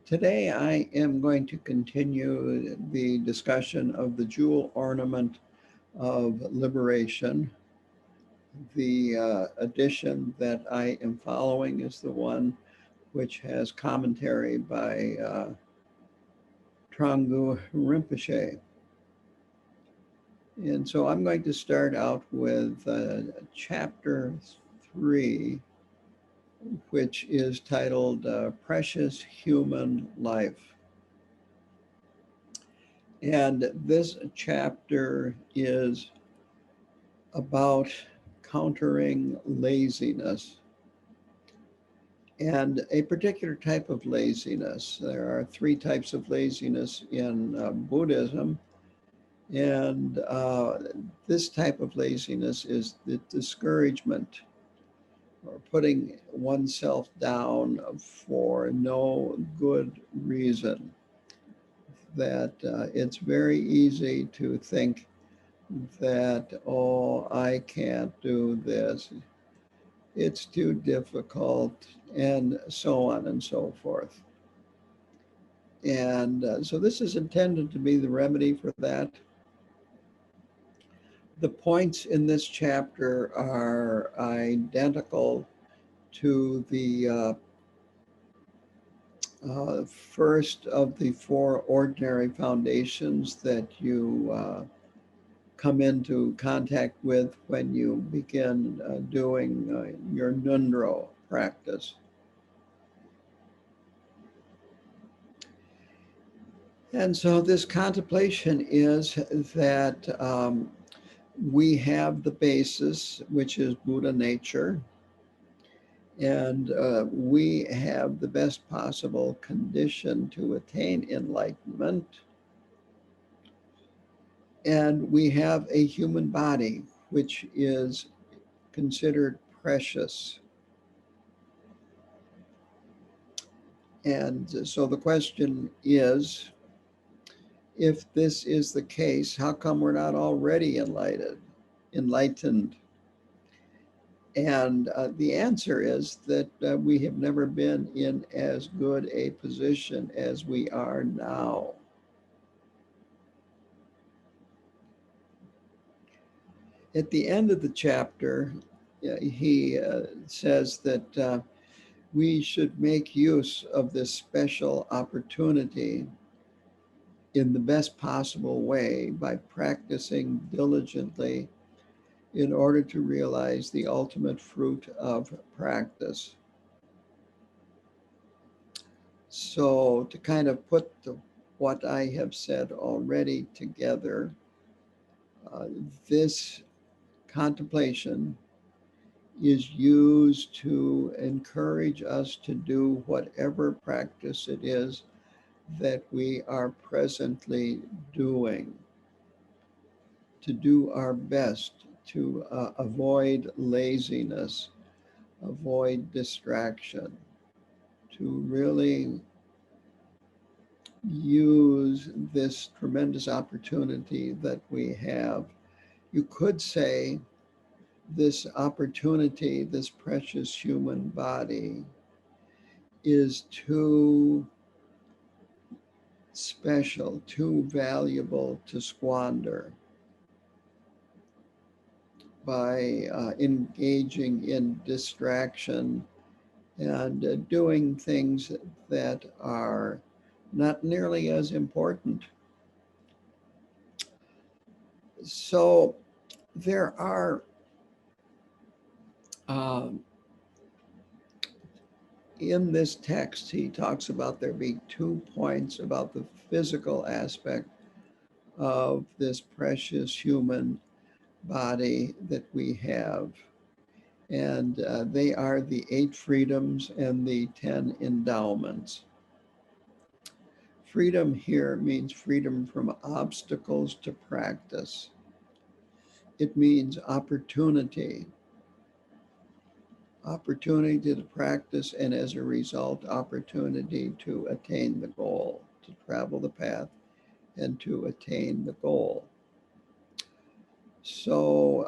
Today I am going to continue the discussion of the jewel ornament of liberation. The edition that I am following is the one which has commentary by Trangu Rinpoche. And so I'm going to start out with chapter 3, which is titled Precious Human Life. And this chapter is about countering laziness and a particular type of laziness. There are three types of laziness in Buddhism. And this type of laziness is the discouragement or putting oneself down for no good reason. That it's very easy to think that, oh, I can't do this, it's too difficult, and so on and so forth. And so this is intended to be the remedy for that. The points in this chapter are identical to the first of the four ordinary foundations that you come into contact with when you begin doing your Nundro practice. And so this contemplation is that we have the basis, which is Buddha nature, and we have the best possible condition to attain enlightenment. And we have a human body, which is considered precious. And so the question is, if this is the case, how come we're not already enlightened? And the answer is that we have never been in as good a position as we are now. At the end of the chapter, he says that we should make use of this special opportunity in the best possible way by practicing diligently in order to realize the ultimate fruit of practice. So to kind of put what I have said already together, this contemplation is used to encourage us to do whatever practice it is that we are presently doing, to do our best to avoid laziness, avoid distraction, to really use this tremendous opportunity that we have. You could say this opportunity, this precious human body, is too special, too valuable to squander by engaging in distraction and doing things that are not nearly as important. So there are in this text, he talks about there being 2 points about the physical aspect of this precious human body that we have. And they are the 8 freedoms and the 10 endowments. Freedom here means freedom from obstacles to practice. It means opportunity to practice, and as a result, opportunity to attain the goal, to travel the path and to attain the goal. So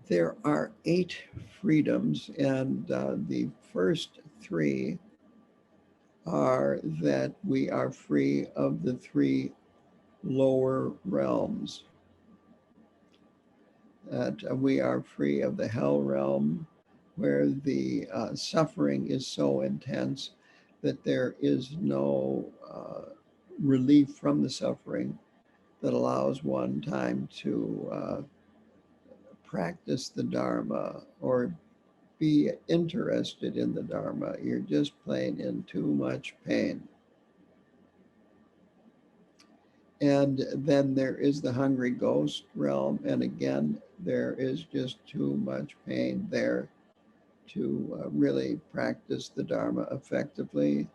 there are 8 freedoms, and the first 3 are that we are free of the three lower realms, that we are free of the hell realm, where the suffering is so intense that there is no relief from the suffering that allows one time to practice the Dharma or be interested in the Dharma. You're just plain in too much pain. And then there is the hungry ghost realm. And again, there is just too much pain there to really practice the Dharma effectively.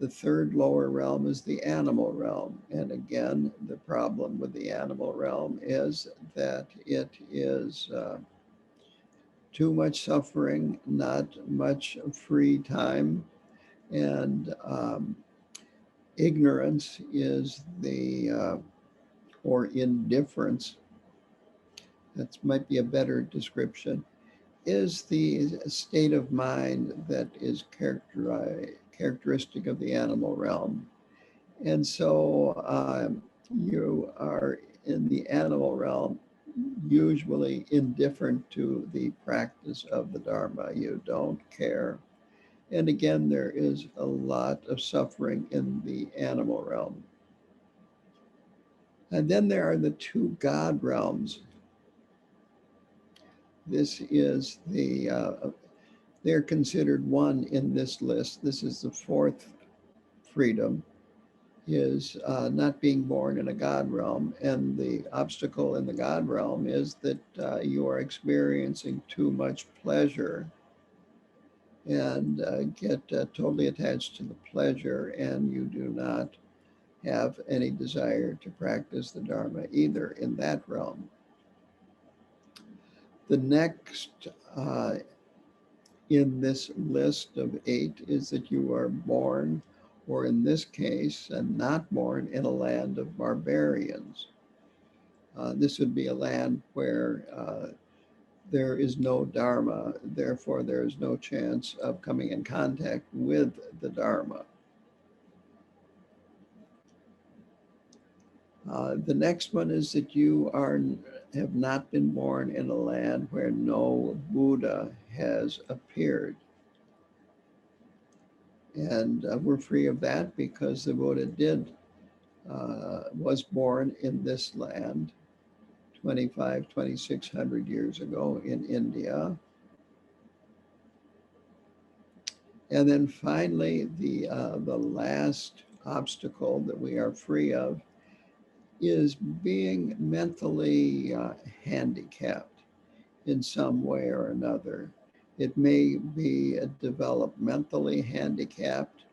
The third lower realm is the animal realm. And again, the problem with the animal realm is that it is too much suffering, not much free time, and ignorance is or indifference, that might be a better description, is the state of mind that is characteristic of the animal realm. And so you are in the animal realm usually indifferent to the practice of the Dharma. You don't care. And again, there is a lot of suffering in the animal realm. And then there are the two God realms. This is they're considered one in this list. This is the fourth freedom, is not being born in a God realm. And the obstacle in the God realm is that you are experiencing too much pleasure and get totally attached to the pleasure, and you do not have any desire to practice the Dharma either in that realm. The next in this list of 8 is that you are born, or in this case, not born in a land of barbarians. This would be a land where there is no Dharma, therefore there is no chance of coming in contact with the Dharma. The next one is that you have not been born in a land where no Buddha has appeared. And we're free of that because the Buddha was born in this land 2,600 years ago in India. And then finally, the last obstacle that we are free of is being mentally handicapped in some way or another. It may be developmentally handicapped,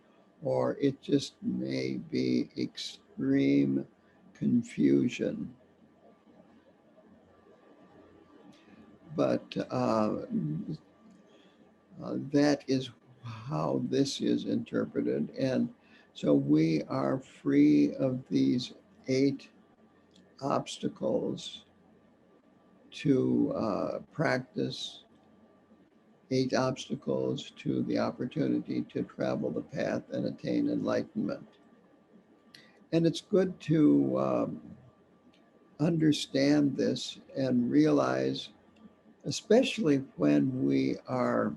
or it just may be extreme confusion. But that is how this is interpreted. And so we are free of these 8 obstacles to practice, 8 obstacles to the opportunity to travel the path and attain enlightenment. And it's good to understand this and realize, especially when we are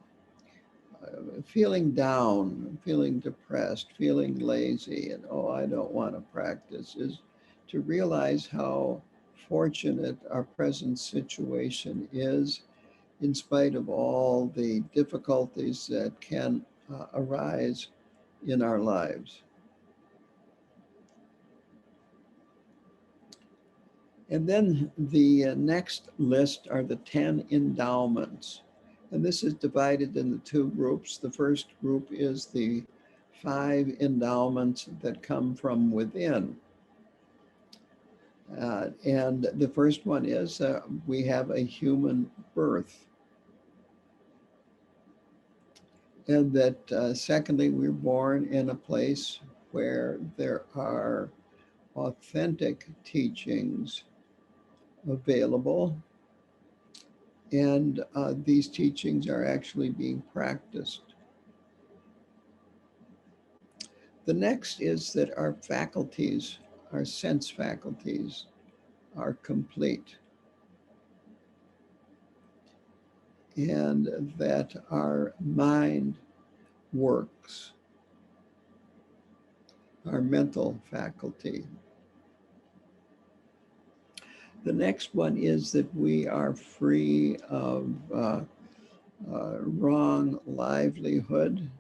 feeling down, feeling depressed, feeling lazy, and I don't want to practice, is to realize how fortunate our present situation is, in spite of all the difficulties that can arise in our lives. And then the next list are the 10 endowments. And this is divided into 2 groups. The first group is the 5 endowments that come from within. And the first one is we have a human birth. And that secondly, we're born in a place where there are authentic teachings available, and these teachings are actually being practiced. The next is that our faculties, our sense faculties, are complete, and that our mind works, our mental faculty. The next one is that we are free of wrong livelihood,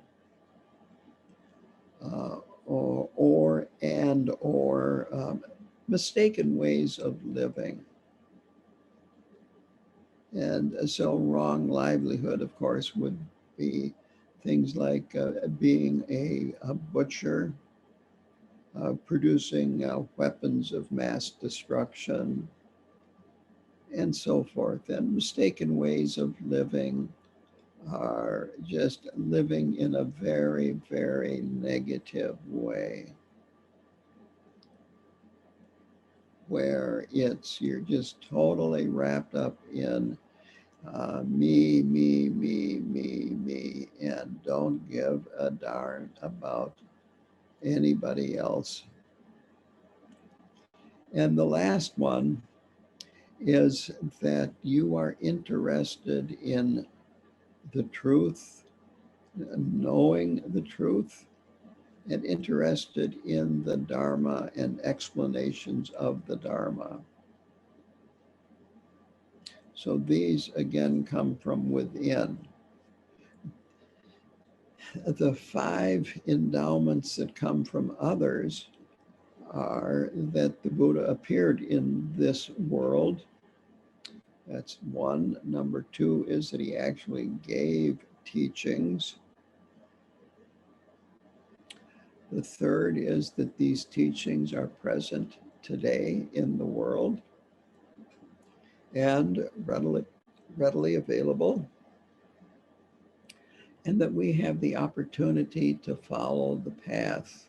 or mistaken ways of living. And so wrong livelihood, of course, would be things like being a butcher, producing weapons of mass destruction, and so forth. And mistaken ways of living are just living in a very, very negative way, where you're just totally wrapped up in me, and don't give a darn about anybody else. And the last one is that you are interested in the truth, knowing the truth, and interested in the Dharma and explanations of the Dharma. So these again come from within. The 5 endowments that come from others are that the Buddha appeared in this world. That's one. Number 2 is that he actually gave teachings. The third is that these teachings are present today in the world and readily available, and that we have the opportunity to follow the path,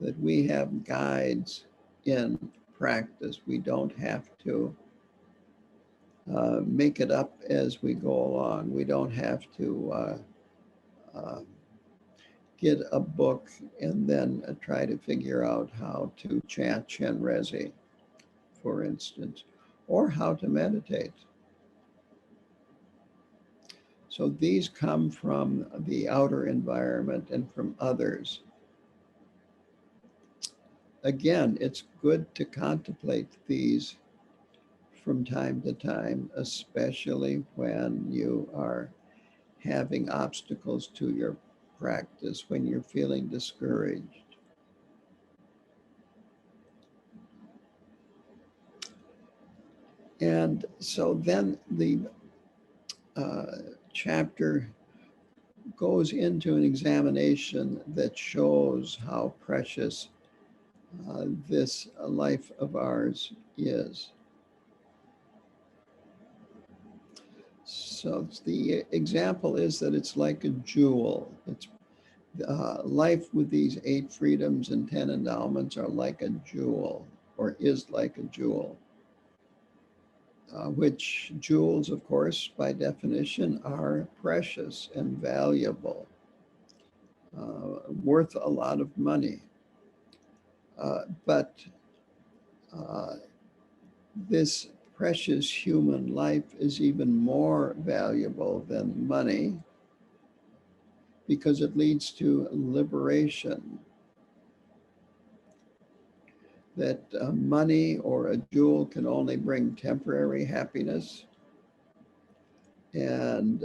that we have guides in practice. We don't have to make it up as we go along. We don't have to get a book and then try to figure out how to chant Chenrezig, for instance, or how to meditate. So these come from the outer environment and from others. Again, it's good to contemplate these from time to time, especially when you are having obstacles to your practice, when you're feeling discouraged. And so then the chapter goes into an examination that shows how precious this life of ours is. So the example is that it's like a jewel. It's life with these 8 freedoms and 10 endowments are like a jewel, or is like a jewel. Which jewels, of course, by definition, are precious and valuable, worth a lot of money. But this precious human life is even more valuable than money because it leads to liberation. That money or a jewel can only bring temporary happiness. And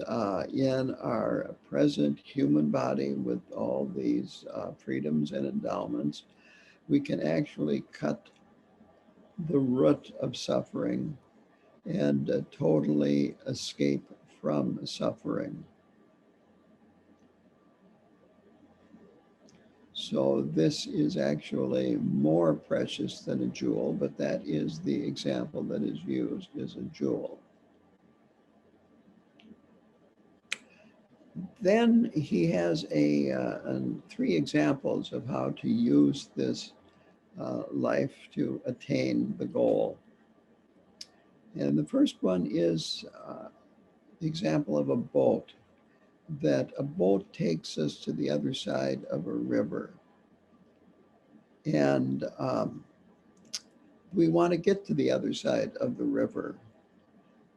in our present human body with all these freedoms and endowments, we can actually cut the root of suffering and totally escape from suffering. So this is actually more precious than a jewel, but that is the example that is used as a jewel. Then he has 3 examples of how to use this life to attain the goal. And the first one is the example of a boat. that a boat takes us to the other side of a river. And we want to get to the other side of the river,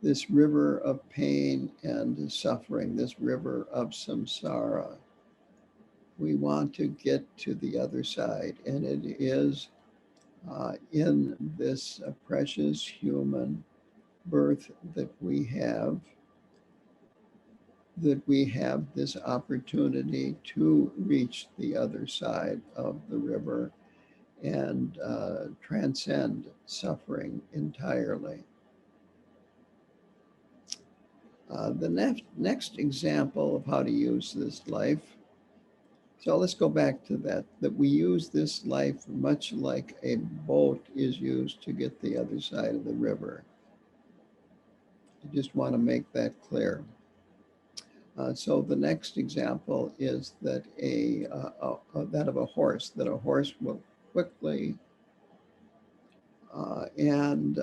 this river of pain and suffering, this river of samsara. We want to get to the other side, and it is in this precious human birth that we have this opportunity to reach the other side of the river and transcend suffering entirely. The next example of how to use this life, so let's go back to that we use this life much like a boat is used to get the other side of the river. I just want to make that clear. So the next example is that that of a horse, that a horse will quickly, and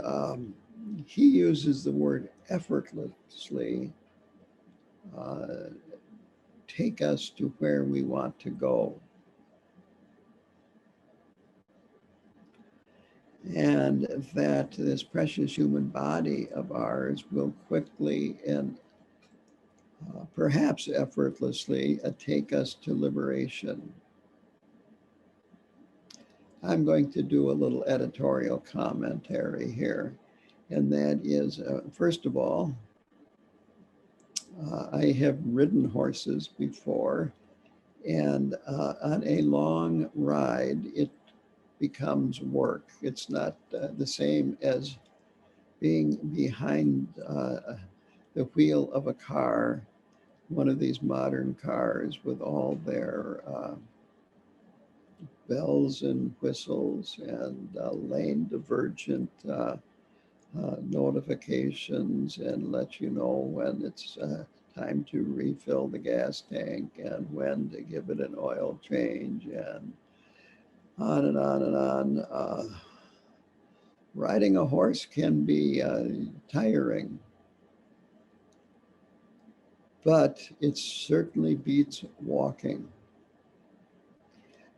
he uses the word effortlessly, uh, take us to where we want to go. And that this precious human body of ours will quickly and perhaps effortlessly take us to liberation. I'm going to do a little editorial commentary here, and that is, first of all, I have ridden horses before, and on a long ride, it becomes work. It's not the same as being behind the wheel of a car, one of these modern cars with all their bells and whistles and lane divergent notifications, and let you know when it's time to refill the gas tank and when to give it an oil change, and on and on and on. Riding a horse can be tiring, but it certainly beats walking.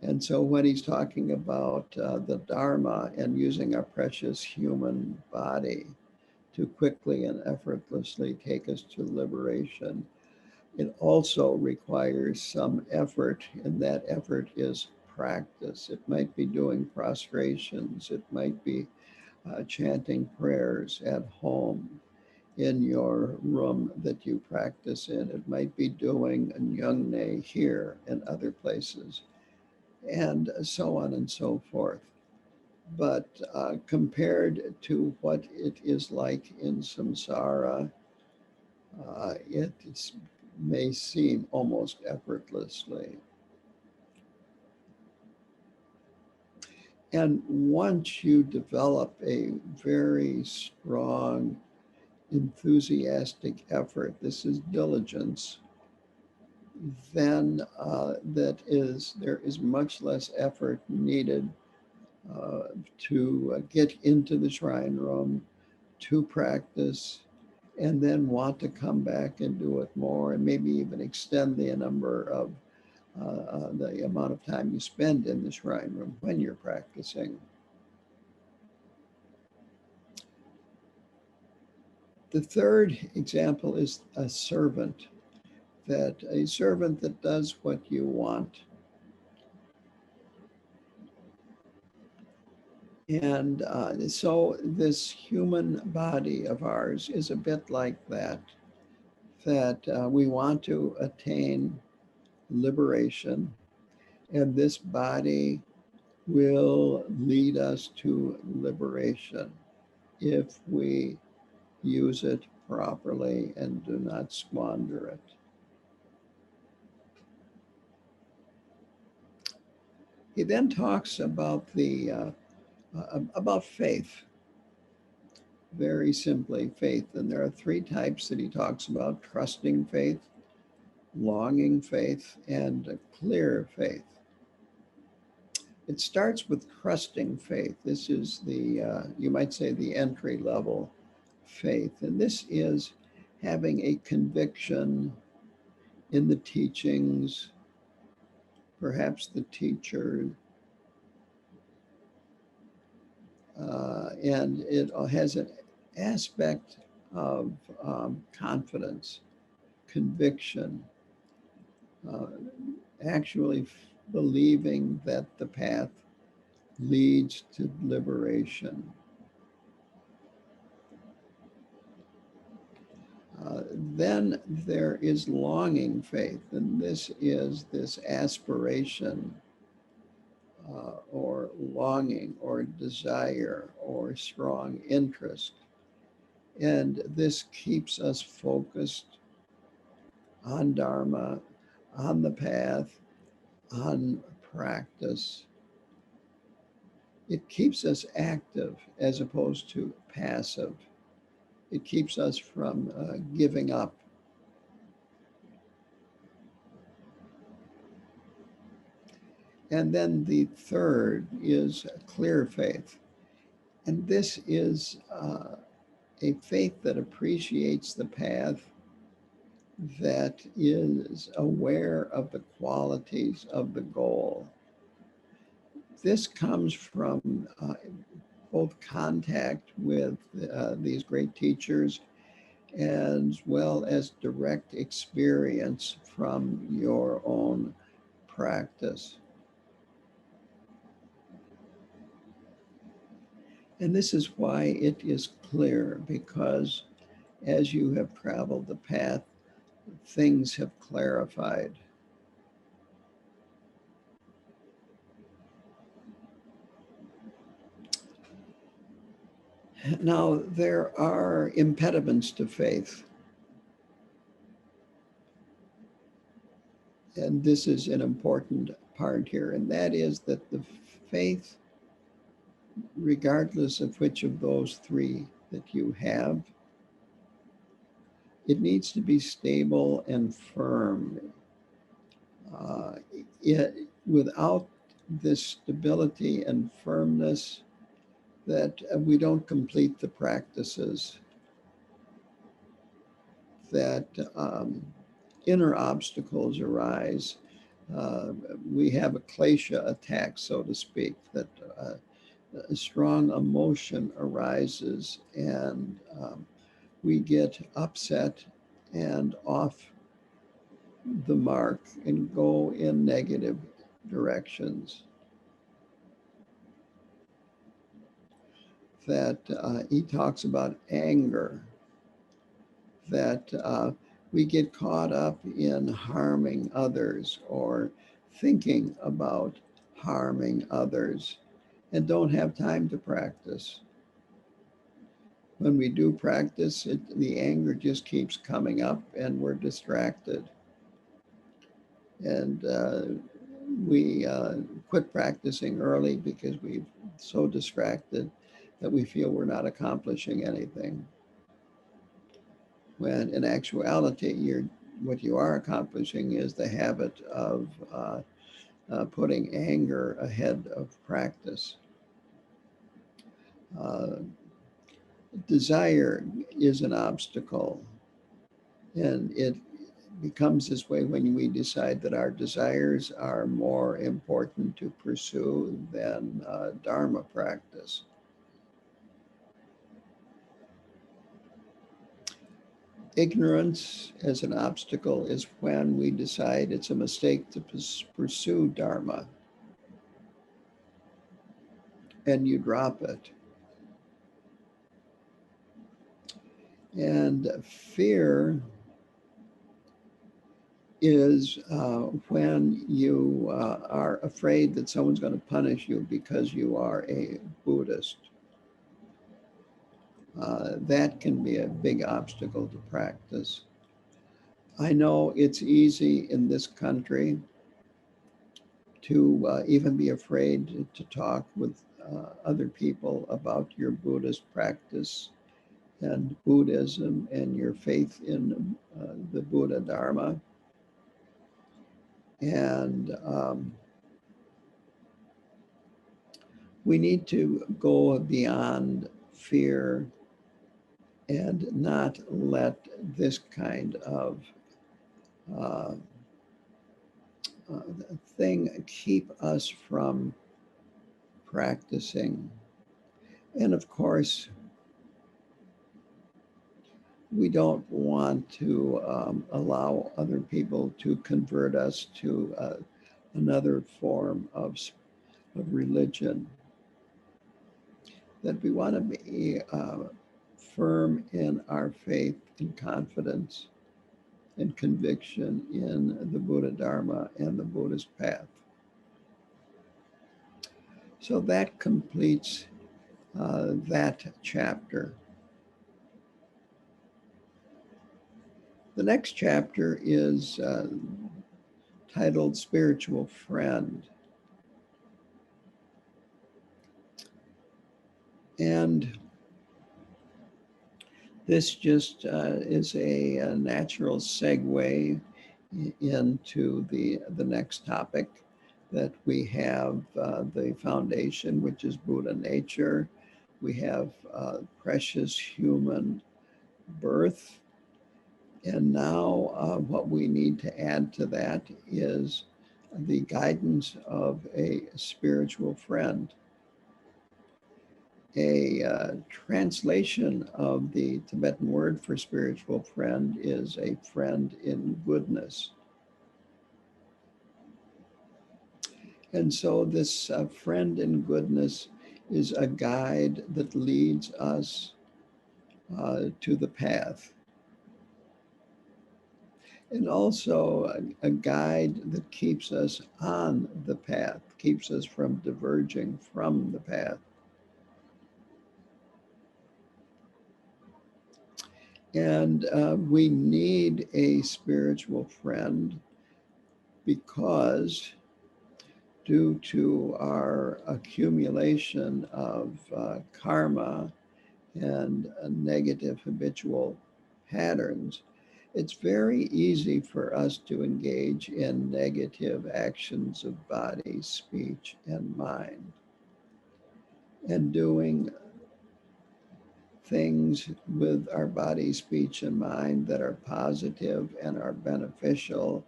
And so when he's talking about the Dharma and using our precious human body to quickly and effortlessly take us to liberation, it also requires some effort, and that effort is practice. It might be doing prostrations, it might be chanting prayers at home in your room that you practice in. It might be doing a Nyungne here and other places, and so on and so forth. But compared to what it is like in samsara, it may seem almost effortlessly. And once you develop a very strong, enthusiastic effort, this is diligence, then there is much less effort needed to get into the shrine room, to practice, and then want to come back and do it more, and maybe even extend the number of the amount of time you spend in the shrine room when you're practicing. The third example is a servant that does what you want. And so this human body of ours is a bit like that we want to attain liberation, and this body will lead us to liberation if we use it properly and do not squander it. He then talks about about faith. Very simply, faith. And there are three types that he talks about: trusting faith, longing faith, and clear faith. It starts with trusting faith. This is you might say, the entry level faith. And this is having a conviction in the teachings, perhaps the teacher, and it has an aspect of confidence, conviction, uh, actually believing that the path leads to liberation. Then there is longing faith, and this is this aspiration or longing or desire or strong interest. And this keeps us focused on Dharma, on the path, on practice. It keeps us active as opposed to passive. It keeps us from giving up. And then the third is clear faith. And this is a faith that appreciates the path, that is aware of the qualities of the goal. This comes from both contact with these great teachers as well as direct experience from your own practice. And this is why it is clear, because as you have traveled the path, things have clarified. Now, there are impediments to faith. And this is an important part here, and that is that the faith, regardless of which of those three that you have, it needs to be stable and firm. Uh, Without this stability and firmness, that we don't complete the practices, that inner obstacles arise. We have a klesha attack, so to speak, that a strong emotion arises and we get upset and off the mark and go in negative directions. That he talks about anger, that we get caught up in harming others or thinking about harming others and don't have time to practice. When we do practice, the anger just keeps coming up and we're distracted. And we quit practicing early because we're so distracted that we feel we're not accomplishing anything. When in actuality, what you are accomplishing is the habit of putting anger ahead of practice. Desire is an obstacle, and it becomes this way when we decide that our desires are more important to pursue than Dharma practice. Ignorance as an obstacle is when we decide it's a mistake to pursue Dharma and you drop it. And fear is when you are afraid that someone's going to punish you because you are a Buddhist. That can be a big obstacle to practice. I know it's easy in this country to even be afraid to talk with other people about your Buddhist practice and Buddhism and your faith in the Buddha Dharma. And we need to go beyond fear and not let this kind of uh, thing keep us from practicing. And of course, we don't want to allow other people to convert us to another form of religion. That we want to be firm in our faith and confidence and conviction in the Buddha Dharma and the Buddhist path. So that completes that chapter. The next chapter is titled Spiritual Friend. And this just is a natural segue into the next topic, that we have the foundation, which is Buddha nature. We have precious human birth. And now what we need to add to that is the guidance of a spiritual friend. A translation of the Tibetan word for spiritual friend is a friend in goodness. And so this friend in goodness is a guide that leads us to the path. And also a guide that keeps us on the path, keeps us from diverging from the path. And we need a spiritual friend because due to our accumulation of karma and negative habitual patterns, it's very easy for us to engage in negative actions of body, speech, and mind. And doing things with our body, speech, and mind that are positive and are beneficial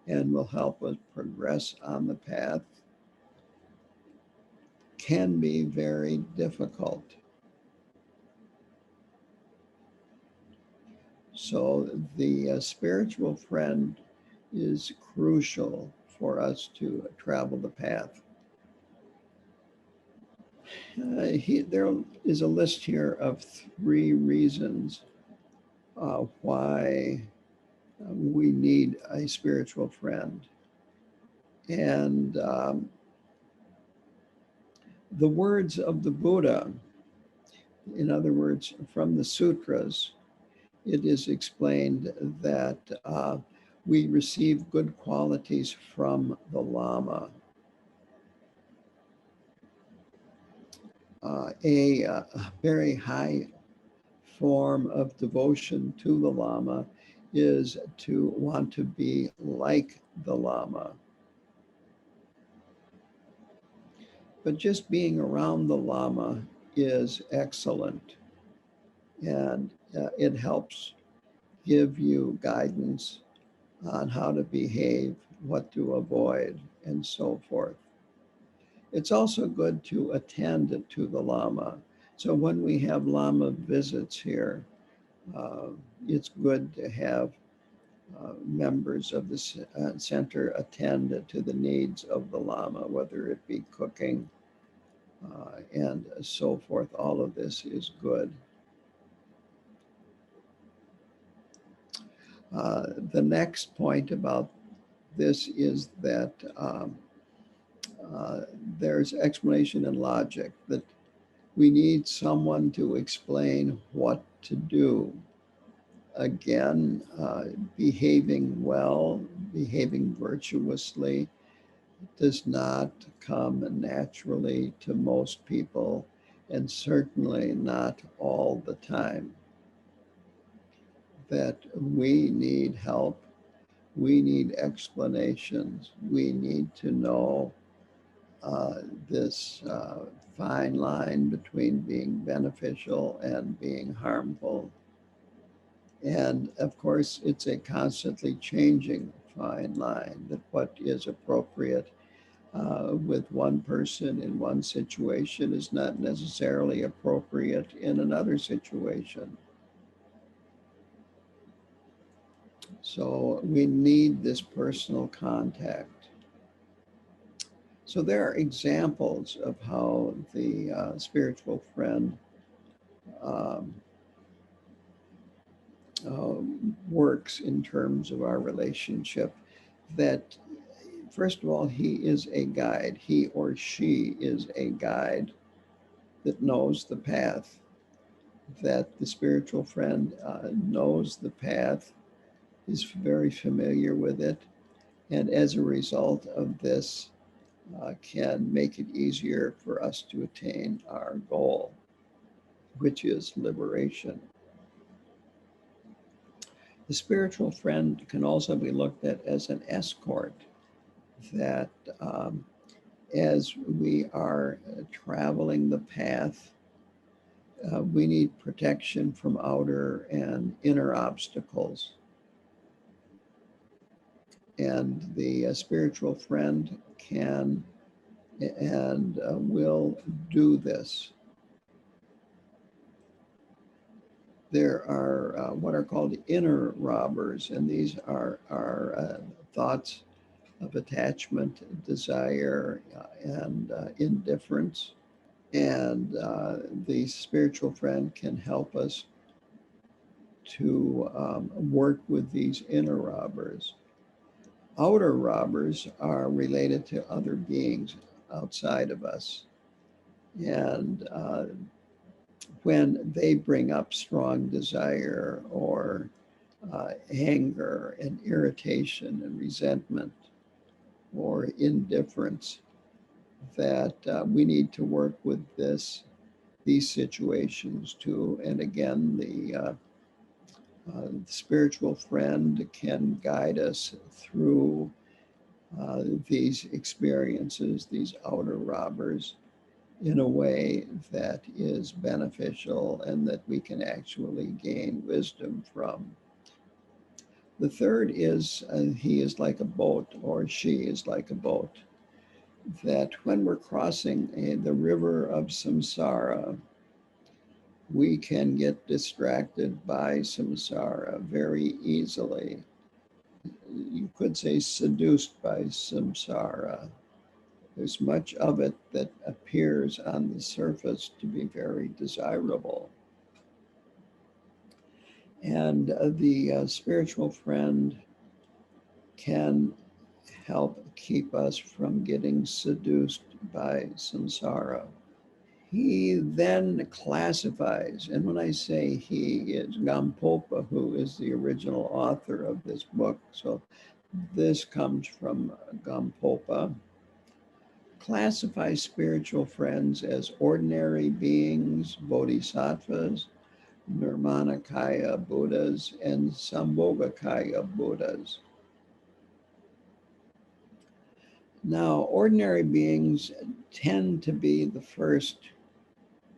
and will help us progress on the path can be very difficult. So the spiritual friend is crucial for us to travel the path. There is a list here of 3 reasons why we need a spiritual friend. And the words of the Buddha, in other words, from the sutras, it is explained that we receive good qualities from the Lama. A very high form of devotion to the Lama is to want to be like the Lama. But just being around the Lama is excellent, and it helps give you guidance on how to behave, what to avoid, and so forth. It's also good to attend to the Lama. So when we have Lama visits here, uh, it's good to have members of the center attend to the needs of the Lama, whether it be cooking and so forth. All of this is good. The next point about this is that there's explanation and logic, that we need someone to explain what to do. Again, behaving well, behaving virtuously does not come naturally to most people, and certainly not all the time. That we need help, we need explanations, we need to know this fine line between being beneficial and being harmful. And of course, it's a constantly changing fine line that what is appropriate with one person in one situation is not necessarily appropriate in another situation. So we need this personal contact. So there are examples of how the spiritual friend um, works in terms of our relationship. That, first of all, he is a guide. He or she is a guide that knows the path, that the spiritual friend knows the path, is very familiar with it, and as a result of this, can make it easier for us to attain our goal, which is liberation. The spiritual friend can also be looked at as an escort, that as we are traveling the path, we need protection from outer and inner obstacles. And the spiritual friend can and will do this. There are what are called inner robbers, and these are thoughts of attachment, desire, and indifference. And the spiritual friend can help us to work with these inner robbers. Outer robbers are related to other beings outside of us. And when they bring up strong desire or anger and irritation and resentment or indifference, that we need to work with these situations too. And again, the spiritual friend can guide us through these experiences, these outer robbers, in a way that is beneficial and that we can actually gain wisdom from. The third is he is like a boat, or she is like a boat, that when we're crossing the river of samsara, we can get distracted by samsara very easily. You could say seduced by samsara. There's much of it that appears on the surface to be very desirable. And the spiritual friend can help keep us from getting seduced by samsara. He then classifies, and when I say he, is Gampopa, who is the original author of this book. So this comes from Gampopa. Classifies spiritual friends as ordinary beings, bodhisattvas, Nirmanakaya Buddhas, and Sambhogakaya Buddhas. Now, ordinary beings tend to be the first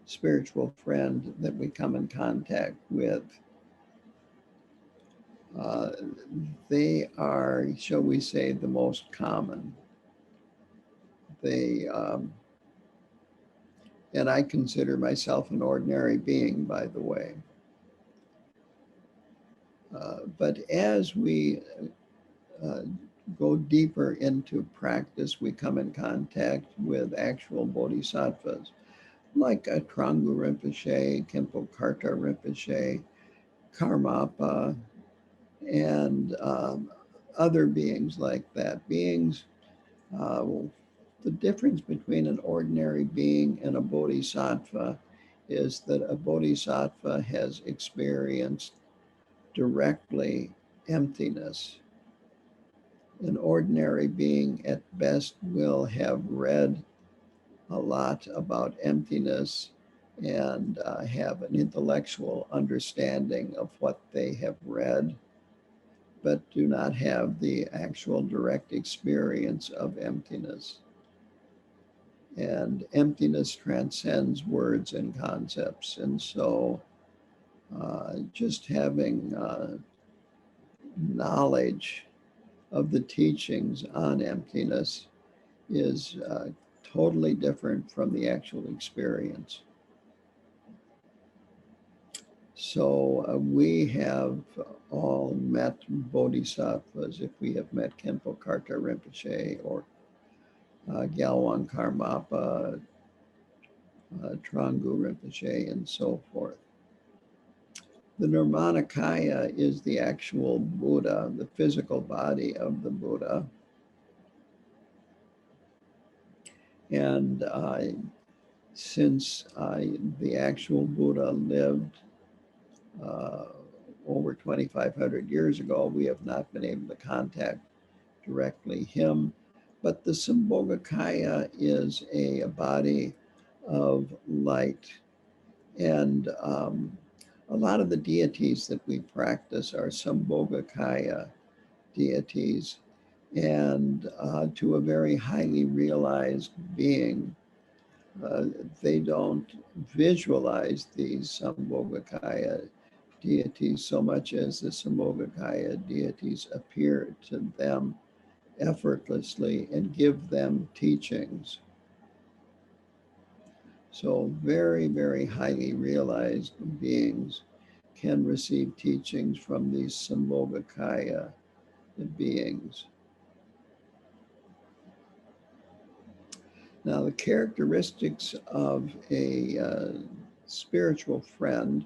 spiritual friend that we come in contact with. They are, shall we say, the most common. They, and I consider myself an ordinary being, by the way. But as we go deeper into practice, we come in contact with actual bodhisattvas, like Trangu Rinpoche, Khenpo Karthar Rinpoche, Karmapa, and other beings like that. Beings, the difference between an ordinary being and a bodhisattva is that a bodhisattva has experienced directly emptiness. An ordinary being at best will have read a lot about emptiness and have an intellectual understanding of what they have read, but do not have the actual direct experience of emptiness. And emptiness transcends words and concepts. And so Just having knowledge of the teachings on emptiness is totally different from the actual experience. So we have all met bodhisattvas, if we have met Khenpo Karthar Rinpoche or Gyalwang Karmapa, Trangu Rinpoche, and so forth. The Nirmanakaya is the actual Buddha, the physical body of the Buddha. And since the actual Buddha lived over 2,500 years ago, we have not been able to contact directly him. But the Sambhogakaya is a body of light. And a lot of the deities that we practice are Sambhogakaya deities. And to a very highly realized being, they don't visualize these Sambhogakaya deities so much as the Sambhogakaya deities appear to them effortlessly and give them teachings. So very, very highly realized beings can receive teachings from these Sambhogakaya beings. Now, the characteristics of a spiritual friend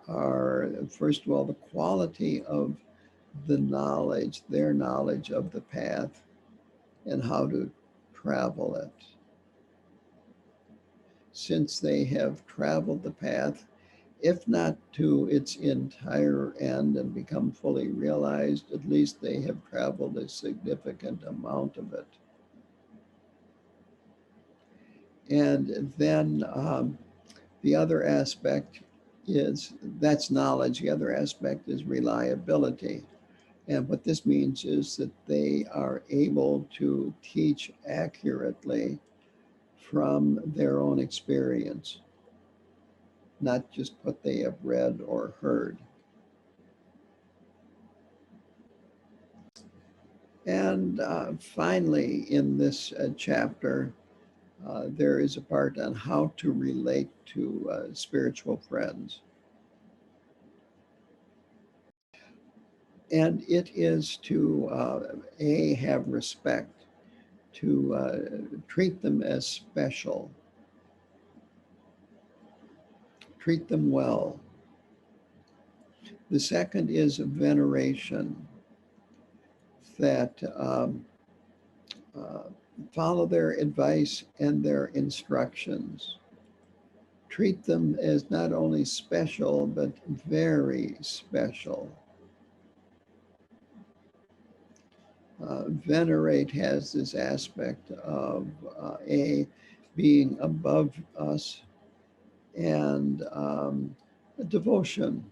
are, first of all, the quality of the knowledge, their knowledge of the path and how to travel it. Since they have traveled the path, if not to its entire end and become fully realized, at least they have traveled a significant amount of it. And then the other aspect is, that's knowledge. The other aspect is reliability. And what this means is that they are able to teach accurately from their own experience, not just what they have read or heard. And finally, in this chapter, there is a part on how to relate to spiritual friends. And it is to, have respect, to treat them as special, treat them well. The second is veneration, that follow their advice and their instructions. Treat them as not only special, but very special. Venerate has this aspect of being above us, and devotion.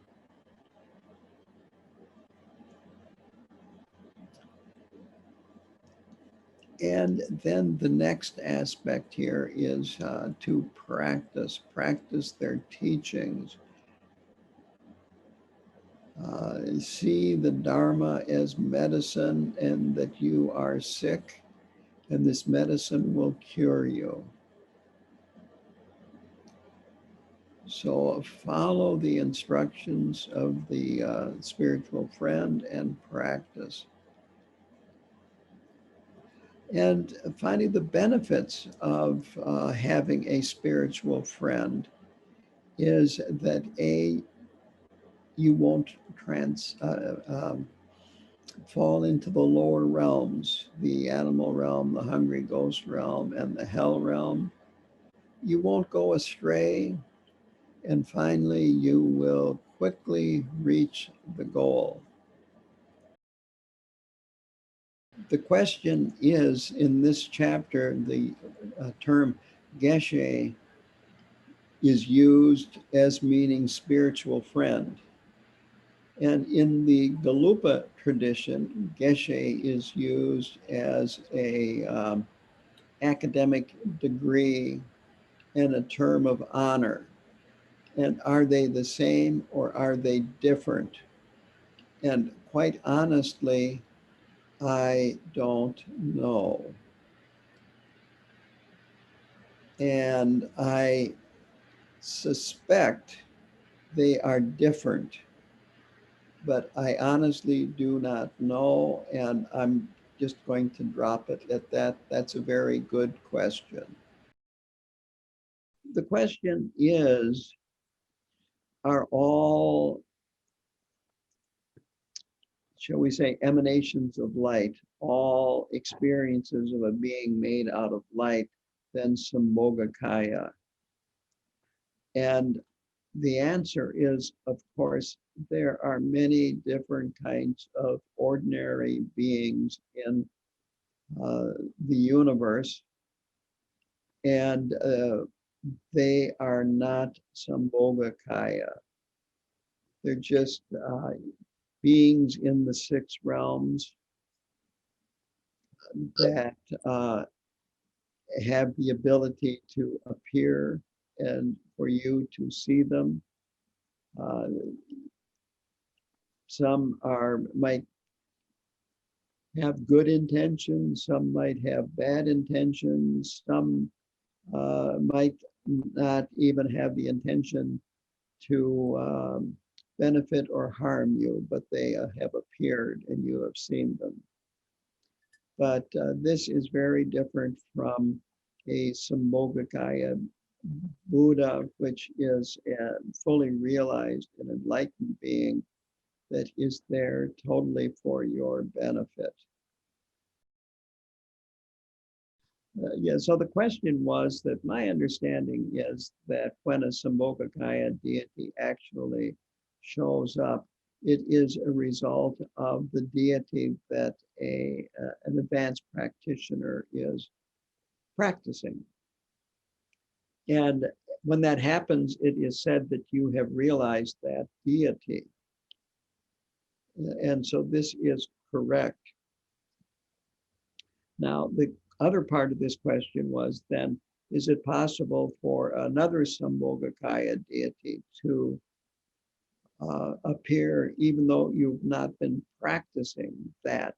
And then the next aspect here is to practice their teachings. See the Dharma as medicine, and that you are sick, and this medicine will cure you. So follow the instructions of the spiritual friend and practice. And finding the benefits of having a spiritual friend is that you won't fall into the lower realms, the animal realm, the hungry ghost realm, and the hell realm. You won't go astray, and finally you will quickly reach the goal. The question is, in this chapter, the term geshe is used as meaning spiritual friend. And in the Galupa tradition, geshe is used as a academic degree and a term of honor. And are they the same or are they different? And quite honestly, I don't know. And I suspect they are different, but I honestly do not know. And I'm just going to drop it at that. That's a very good question. The question is, are all, shall we say, emanations of light, all experiences of a being made out of light, then Sambhogakaya? And the answer is, of course, there are many different kinds of ordinary beings in the universe, and they are not Sambhogakaya. They're just beings in the six realms that have the ability to appear and for you to see them. Uh, some might have good intentions, some might have bad intentions, some might not even have the intention to benefit or harm you, but they have appeared and you have seen them. But this is very different from a Sambhogakaya Buddha, which is a fully realized and enlightened being that is there totally for your benefit. Yeah, so the question was that my understanding is that when a Sambhogakaya deity actually shows up, it is a result of the deity that an advanced practitioner is practicing. And when that happens, it is said that you have realized that deity. And so this is correct. Now, the other part of this question was then, is it possible for another Sambhogakaya deity to appear even though you've not been practicing that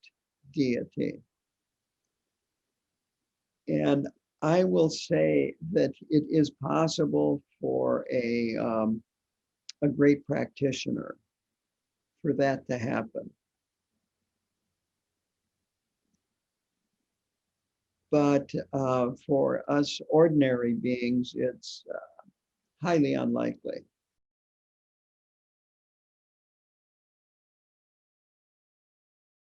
deity? And I will say that it is possible for a great practitioner for that to happen. But for us ordinary beings, it's highly unlikely.